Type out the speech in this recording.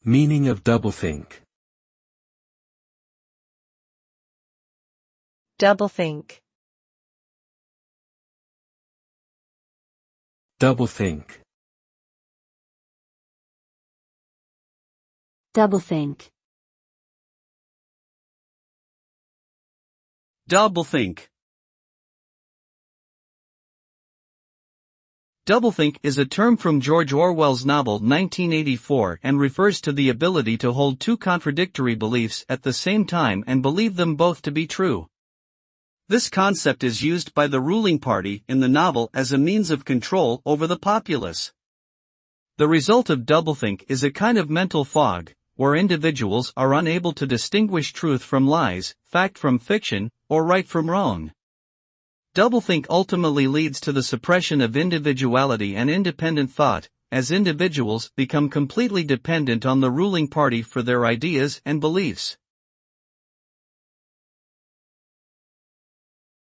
Meaning of doublethink. Doublethink. Doublethink. Doublethink. Doublethink. Doublethink is a term from George Orwell's novel 1984 and refers to the ability to hold two contradictory beliefs at the same time and believe them both to be true. This concept is used by the ruling party in the novel as a means of control over the populace. The result of doublethink is a kind of mental fog, where individuals are unable to distinguish truth from lies, fact from fiction, or right from wrong. Doublethink ultimately leads to the suppression of individuality and independent thought, as individuals become completely dependent on the ruling party for their ideas and beliefs.